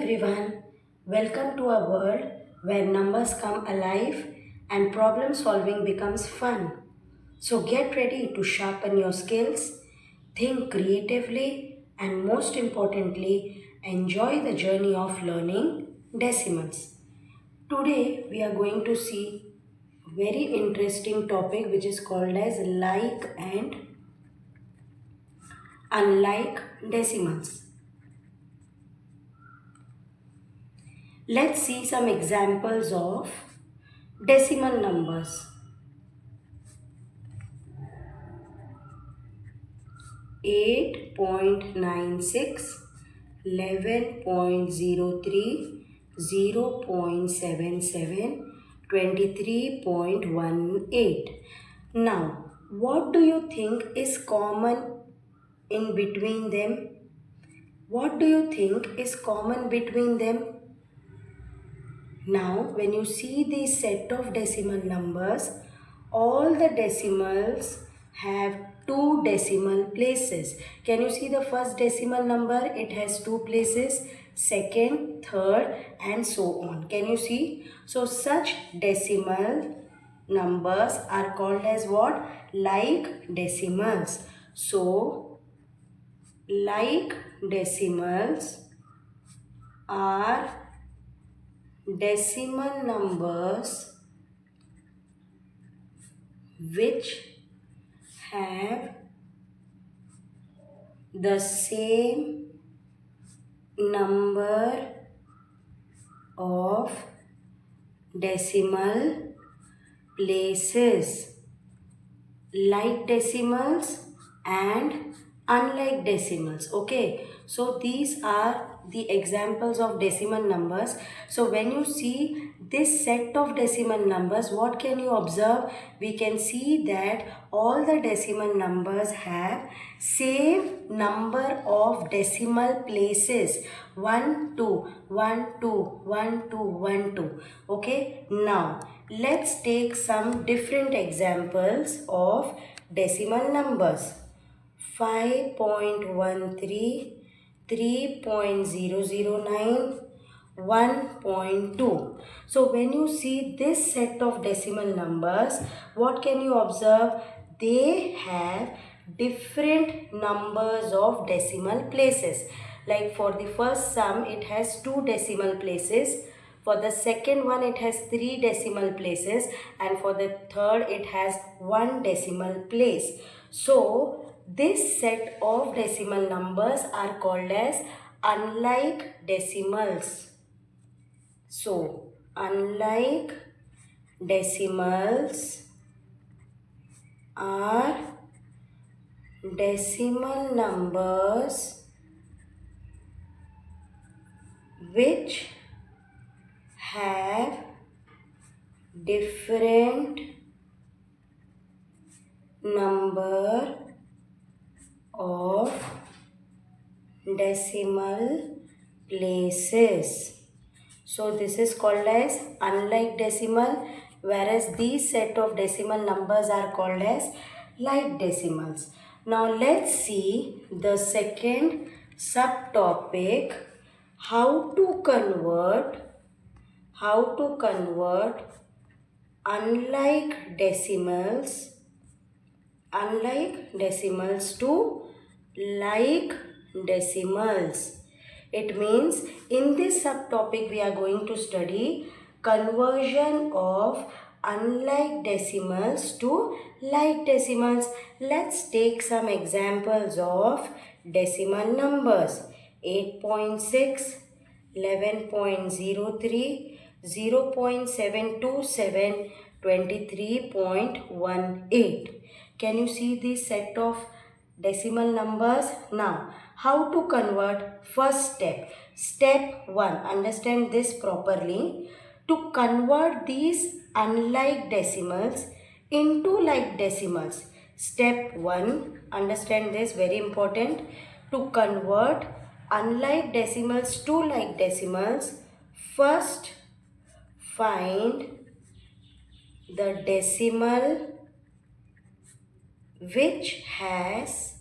everyone, welcome to a world where numbers come alive and problem solving becomes fun. So get ready to sharpen your skills, think creatively, and most importantly, enjoy the journey of learning decimals. Today we are going to see a very interesting topic which is called as like and unlike decimals. Let's see some examples of decimal numbers. 8.96, 11.03, 0.77, 23.18. Now, what do you think is common in between them? What do you think is common between them? Now, when you see this set of decimal numbers, all the decimals have two decimal places. Can you see the first decimal number? It has two places, second, third, and so on. Can you see? So, such decimal numbers are called as what? Like decimals. So, like decimals are decimal numbers which have the same number of decimal places, like decimals and unlike decimals. Okay, so these are the examples of decimal numbers. So when you see this set of decimal numbers, what can you observe? We can see that all the decimal numbers have same number of decimal places, 1 2 1 2 1 2 1 2. Okay, now let's take some different examples of decimal numbers. 5.13, 3.009, 1.2. So when you see this set of decimal numbers, what can you observe? They have different numbers of decimal places. Like for the first sum, it has 2 decimal places. For the second one, it has 3 decimal places, and for the third, it has 1 decimal place. So, this set of decimal numbers are called as unlike decimals. So, unlike decimals are decimal numbers which have different number of decimal places. So this is called as unlike decimal, whereas these set of decimal numbers are called as like decimals. Now let's see the second subtopic, how to convert unlike decimals to like decimals. It means in this subtopic we are going to study conversion of unlike decimals to like decimals. Let's take some examples of decimal numbers. 8.6, 11.03, 0.727, 23.18. Can you see this set of decimal numbers? Now, how to convert? First step. Step 1. Understand this properly. To convert these unlike decimals into like decimals. Step 1. Understand this, very important. To convert unlike decimals to like decimals, first find the decimal which has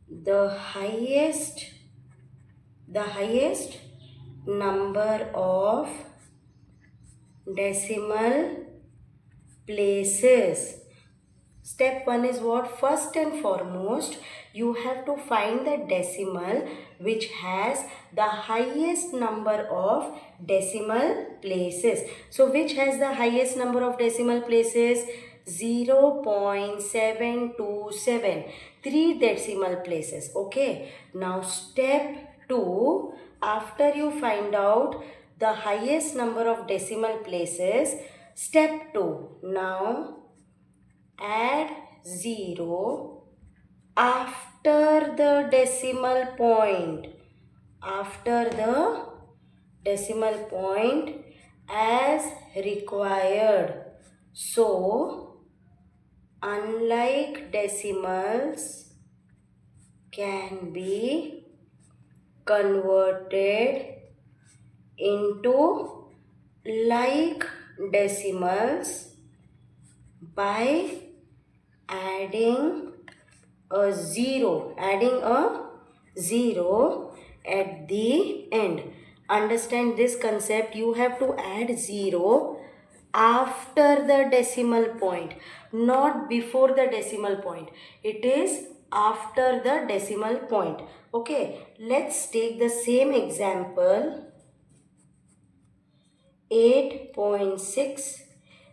the highest the highest number of decimal places. Step 1 is what? First and foremost, you have to find the decimal which has the highest number of decimal places. So which has the highest number of decimal places? 0.727, 3 decimal places. Okay. Now step 2, after you find out the highest number of decimal places, step 2, now add 0 after the decimal point. After the decimal point as required. So, unlike decimals can be converted into like decimals by adding a zero at the end. Understand this concept. You have to add 0 after the decimal point, not before the decimal point. It is after the decimal point. Okay, let's take the same example. 8.6,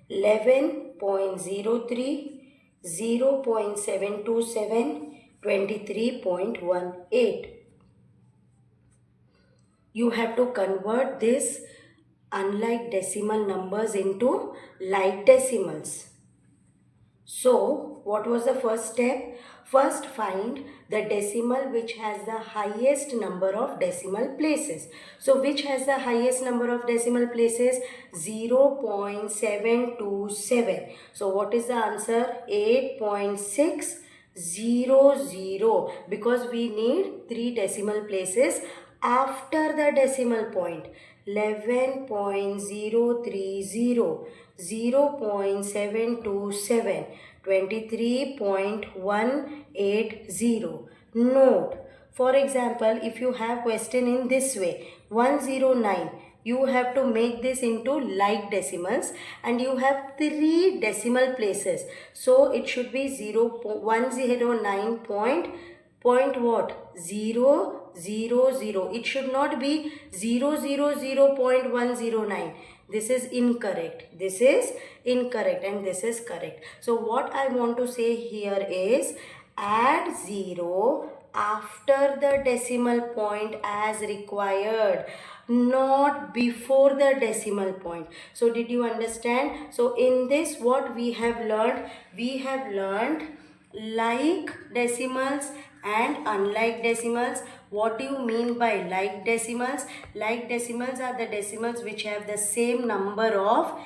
11.03, 0.727, 23.18. You have to convert this unlike decimal numbers into like decimals. So, what was the first step? First, find the decimal which has the highest number of decimal places. So, which has the highest number of decimal places? 0.727. So, what is the answer? 8.600, because we need 3 decimal places after the decimal point. 11.030, 0.727, 23.180. Note, for example, if you have question in this way, 109, you have to make this into like decimals and you have 3 decimal places. So it should be 109 point what? 000. It should not be 000.109. This is incorrect. This is incorrect and this is correct. So what I want to say here is add 0 after the decimal point as required, not before the decimal point. So did you understand? So in this, what we have learned? We have learned like decimals and unlike decimals. What do you mean by like decimals? Like decimals are the decimals which have the same number of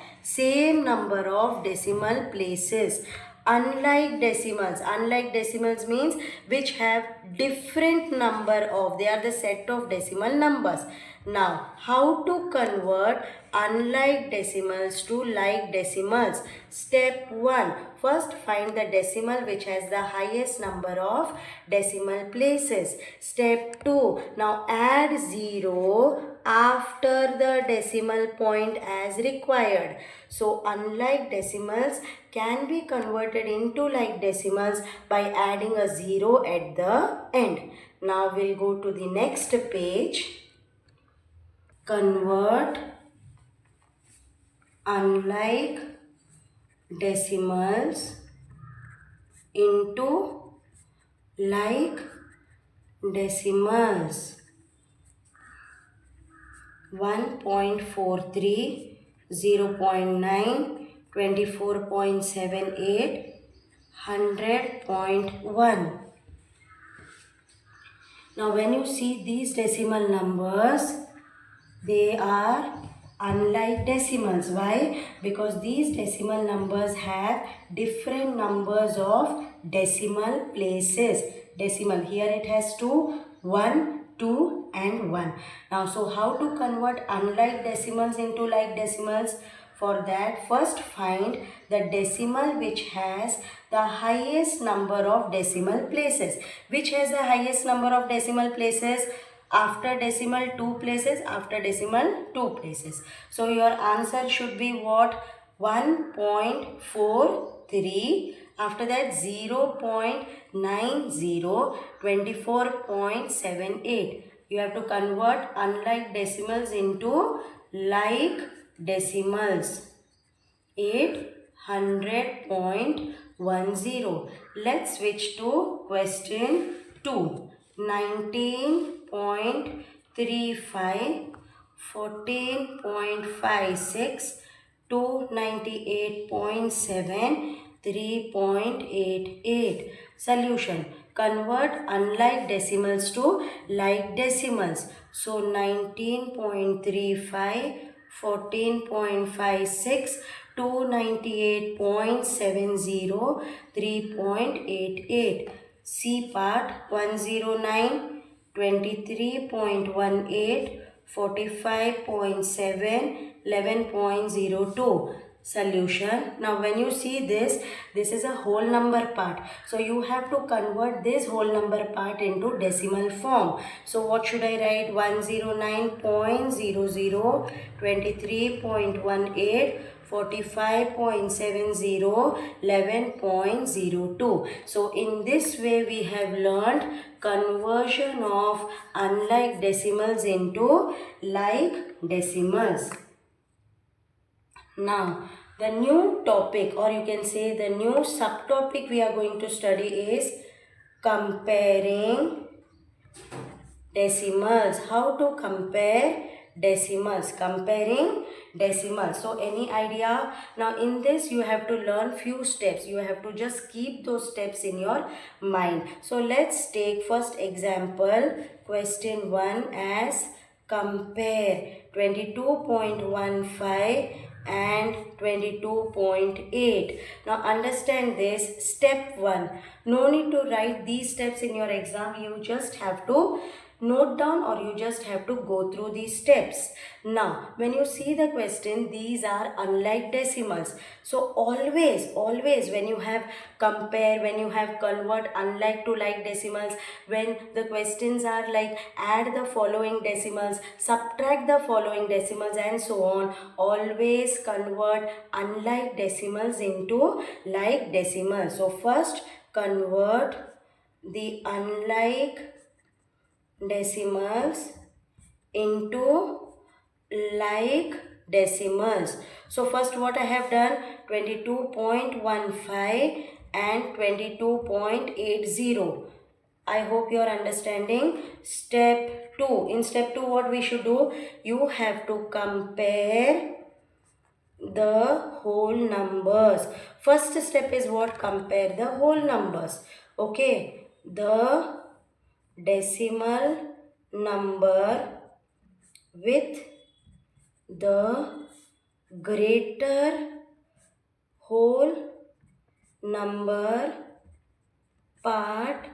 decimal places. Unlike decimals means which have different number of, they are the set of decimal numbers. Now, how to convert unlike decimals to like decimals? Step 1. First, find the decimal which has the highest number of decimal places. Step 2. Now, add 0 after the decimal point as required. So, unlike decimals can be converted into like decimals by adding a 0 at the end. Now, we'll go to the next page. Convert unlike decimals into like decimals. 1.43, 0.9, 24.78, 100.1. Now when you see these decimal numbers, they are unlike decimals. Why? Because these decimal numbers have different numbers of decimal places. Decimal, here it has 2, 1, 2 and 1. Now, so how to convert unlike decimals into like decimals? For that, first find the decimal which has the highest number of decimal places. Which has the highest number of decimal places? after decimal 2 places, after decimal 2 places. So your answer should be what? 1.43. After that 0.90, 24.78. You have to convert unlike decimals into like decimals. 800.10. Let's switch to question 2. 19.35, 14.56, 298.7, 3.88. Solution. Convert unlike decimals to like decimals. So 19.35, 14.56, 298.70, 3.88. C part 109, 23.18, 45.7, 11.02. Solution. Now when you see this is a whole number part. So you have to convert this whole number part into decimal form. So what should I write? 109.00, 23.18, 45.70, 11.02. So in this way we have learned conversion of unlike decimals into like decimals. Now the new topic, or you can say the new subtopic we are going to study is comparing decimals. How to compare decimals? Comparing decimals. So any idea? Now in this you have to learn few steps. You have to just keep those steps in your mind. So let's take first example, question 1 as compare 22.15 and 22.8. Now understand this, step 1. No need to write these steps in your exam. You just have to note down, or you just have to go through these steps. Now when you see the question, these are unlike decimals. So always when you have compare, when you have convert unlike to like decimals, when the questions are like add the following decimals, subtract the following decimals and so on, always convert unlike decimals into like decimals. So first convert the unlike decimals into like decimals. So first what I have done, 22.15 and 22.80. I hope you are understanding. Step 2. In step 2 what we should do, you have to compare the whole numbers. First step is what? Compare the whole numbers. Okay, the decimal number with the greater whole number part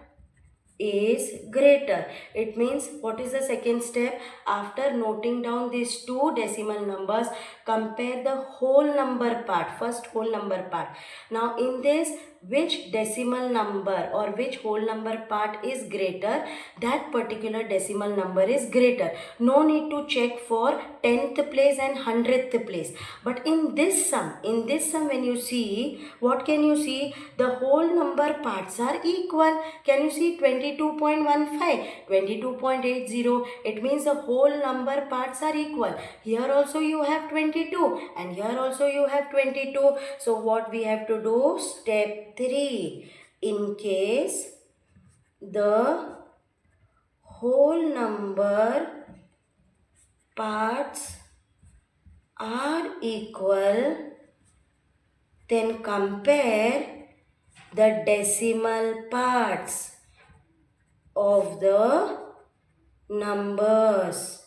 is greater. It means what is the second step? After noting down these two decimal numbers, compare the whole number part, first whole number part. Now in this, which decimal number or which whole number part is greater, that particular decimal number is greater. No need to check for 10th place and 100th place. But in this sum when you see, what can you see? The whole number parts are equal. Can you see 22.15, 22.80? It means the whole number parts are equal. Here also you have 22 and here also you have 22. So what we have to do? Step 3. In case the whole number parts are equal, then compare the decimal parts of the numbers.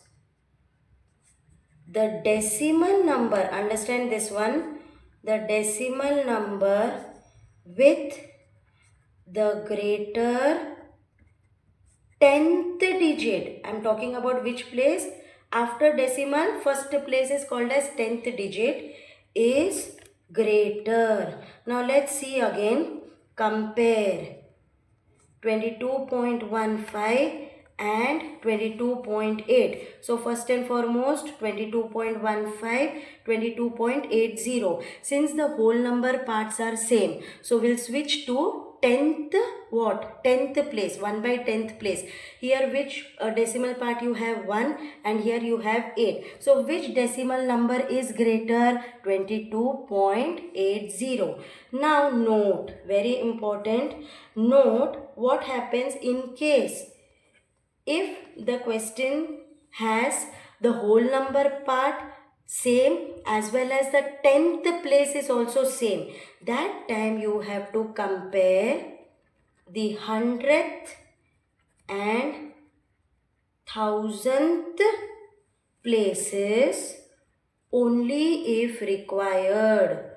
The decimal number, understand this one, the decimal number with the greater 10th digit. I am talking about which place? After decimal, first place is called as 10th digit is greater. Now let's see again. Compare 22.15 and 22.8. So first and foremost 22.15, 22.80. Since the whole number parts are same, so we'll switch to 10th what? 10th place, 1 by 10th place. Here which decimal part you have 1 and here you have 8. So which decimal number is greater? 22.80. Now note, very important, note what happens in case if the question has the whole number part same as well as the 10th place is also same. That time you have to compare the 100th and 1000th places only if required.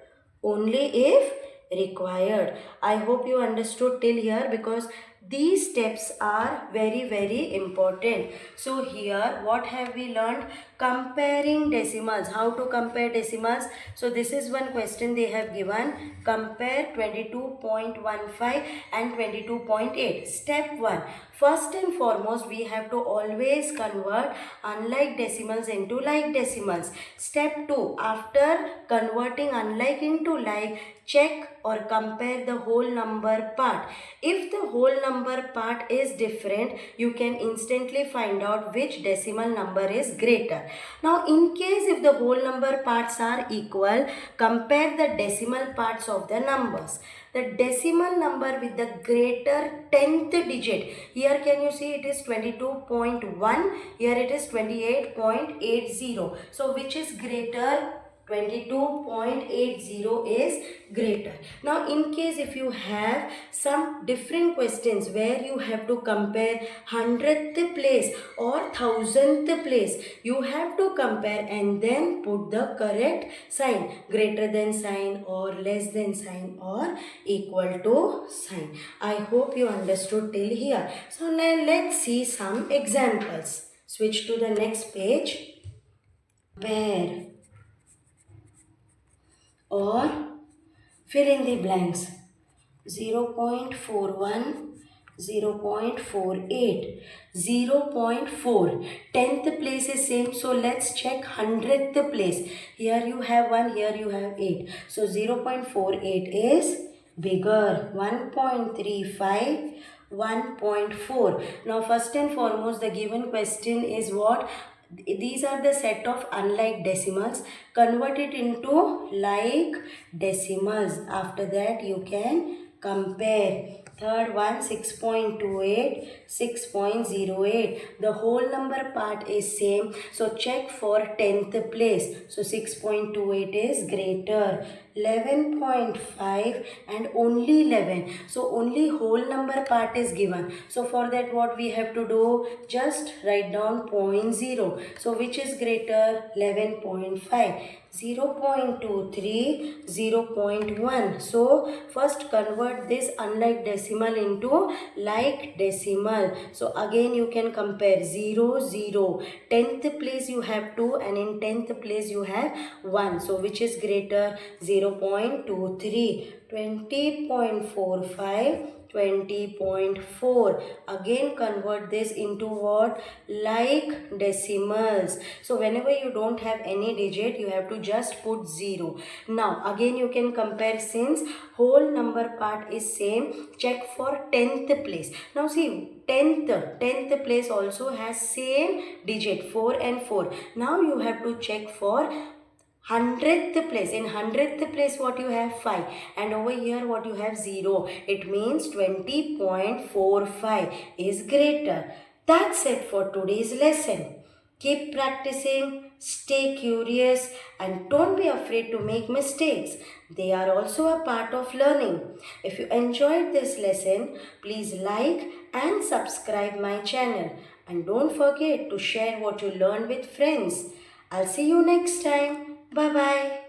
Only if required. I hope you understood till here, because these steps are very important. So here what have we learned? Comparing decimals. How to compare decimals? So this is one question they have given. Compare 22.15 and 22.8. Step 1. First and foremost, we have to always convert unlike decimals into like decimals. Step 2. After converting unlike into like, check or compare the whole number part. If the whole number part is different, you can instantly find out which decimal number is greater. Now in case if the whole number parts are equal, compare the decimal parts of the numbers. The decimal number with the greater 10th digit. Here can you see it is 22.1. Here it is 28.80. So which is greater? 22.80 is greater. Now in case if you have some different questions where you have to compare 100th place or 1000th place, you have to compare and then put the correct sign, greater than sign or less than sign or equal to sign. I hope you understood till here. So now let's see some examples. Switch to the next page. Where or fill in the blanks. 0.41, 0.48, 0.4. 10th place is same, so let's check 100th place. Here you have 1, here you have 8. So 0.48 is bigger. 1.35, 1.4. Now first and foremost, the given question is what? These are the set of unlike decimals. Convert it into like decimals. After that you can compare. Third one, 6.28, 6.08. The whole number part is same. So check for 10th place. So 6.28 is greater. 11.5 and only 11. So only whole number part is given. So for that what we have to do? Just write down 0.0. So which is greater? 11.5. 0.23, 0.1. So first convert this unlike decimal into like decimal. So again you can compare 0, 0. 10th place you have 2 and in 10th place you have 1. So which is greater? 0.23. 20.45, 20.4. Again convert this into what? Like decimals. So whenever you don't have any digit, you have to just put 0. Now again you can compare, since whole number part is same, check for 10th place. Now see, 10th place also has same digit 4 and 4. Now you have to check for 100th place. In 100th place what you have? 5. And over here what you have? 0. It means 20.45 is greater. That's it for today's lesson. Keep practicing, stay curious, and don't be afraid to make mistakes. They are also a part of learning. If you enjoyed this lesson, please like and subscribe my channel. And don't forget to share what you learned with friends. I'll see you next time. Bye-bye.